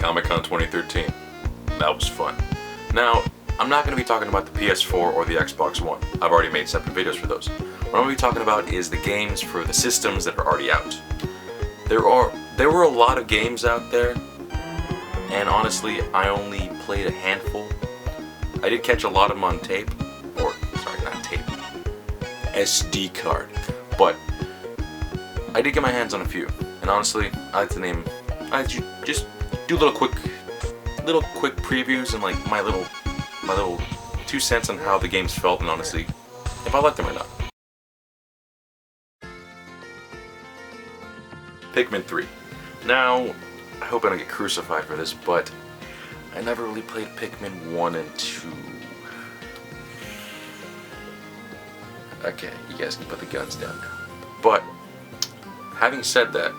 Comic-Con 2013. That was fun. Now, I'm not going to be talking about the PS4 or the Xbox One. I've already made separate videos for those. What I'm going to be talking about is the games for the systems that are already out. There were a lot of games out there, and honestly, I only played a handful. I did catch a lot of them on tape, or, sorry, not tape, SD card, but I did get my hands on a few, and honestly, I like to just do little quick previews and like my little 2 cents on how the games felt, and honestly, if I liked them or not. Pikmin 3. Now, I hope I don't get crucified for this, but I never really played Pikmin 1 and 2. Okay, you guys can put the guns down now. But, having said that,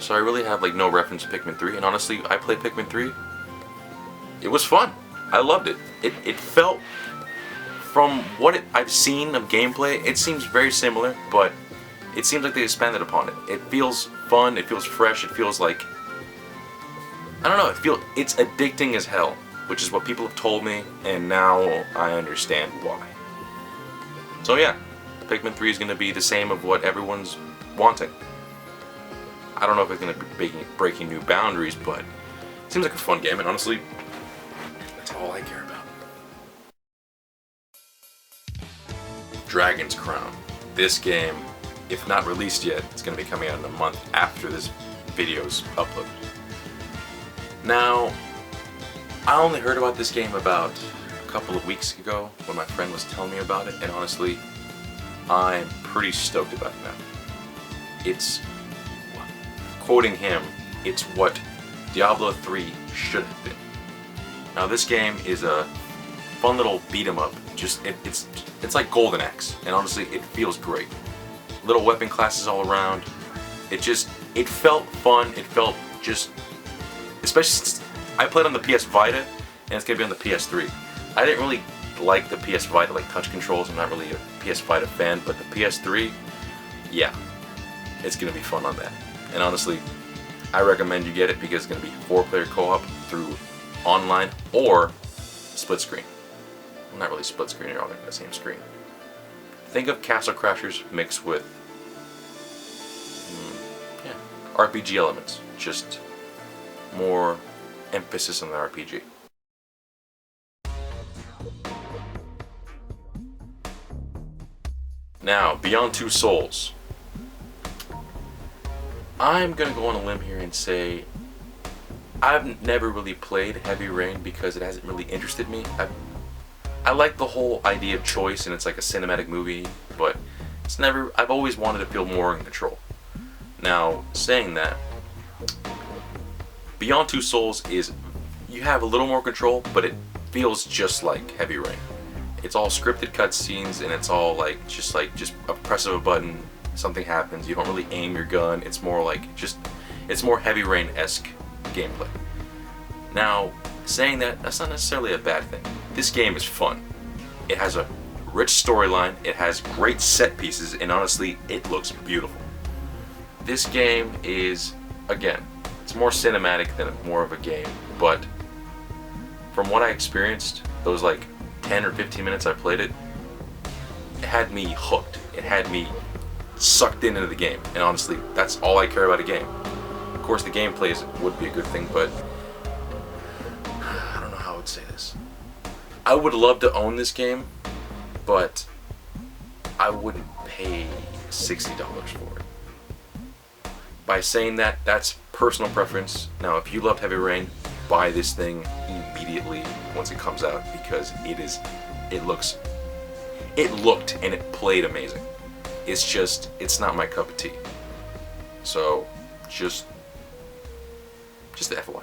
so I really have like no reference to Pikmin 3, and honestly, I played Pikmin 3. It was fun. I loved it. It felt, from what I've seen of gameplay, it seems very similar, but it seems like they expanded upon it. It feels fun, it feels fresh, it feels like, I don't know, it's addicting as hell, which is what people have told me, and now I understand why. So yeah, Pikmin 3 is going to be the same of what everyone's wanting. I don't know if it's going to be breaking new boundaries, but it seems like a fun game, and honestly, that's all I care about. Dragon's Crown. This game, if not released yet, it's going to be coming out in a month after this video's uploaded. Now, I only heard about this game about a couple of weeks ago when my friend was telling me about it, and honestly, I'm pretty stoked about it now. It's, quoting him, it's what Diablo 3 should have been. Now this game is a fun little beat 'em up. It's like Golden Axe, and honestly, it feels great. Little weapon classes all around. It felt fun. It felt just, especially, I played on the PS Vita, and it's gonna be on the PS3. I didn't really like the PS Vita, like touch controls. I'm not really a PS Vita fan, but the PS3, yeah, it's gonna be fun on that. And honestly, I recommend you get it because it's gonna be 4-player co-op through online or split screen. Well, not really split screen, you're all on the same screen. Think of Castle Crashers mixed with RPG elements, just more emphasis on the RPG. Now, Beyond Two Souls. I'm gonna go on a limb here and say I've never really played Heavy Rain because it hasn't really interested me. I like the whole idea of choice, and it's like a cinematic movie, but I've always wanted to feel more in control. Now, saying that, Beyond Two Souls you have a little more control, but it feels just like Heavy Rain. It's all scripted cutscenes, and it's all just a press of a button, something happens. You don't really aim your gun. It's more like it's more Heavy Rain-esque gameplay. Now, saying that, that's not necessarily a bad thing. This game is fun. It has a rich storyline, it has great set pieces, and honestly, it looks beautiful. This game is, again, it's more cinematic than more of a game, but from what I experienced, those like 10 or 15 minutes I played it, it had me hooked. It had me sucked into the game, and honestly, that's all I care about a game. Of course, the gameplay would be a good thing, but I don't know how I would say this. I would love to own this game, but I wouldn't pay $60 for it. By saying that, that's personal preference. Now, if you loved Heavy Rain, buy this thing immediately once it comes out, because it looked and it played amazing. It's not my cup of tea. So, just the FYI.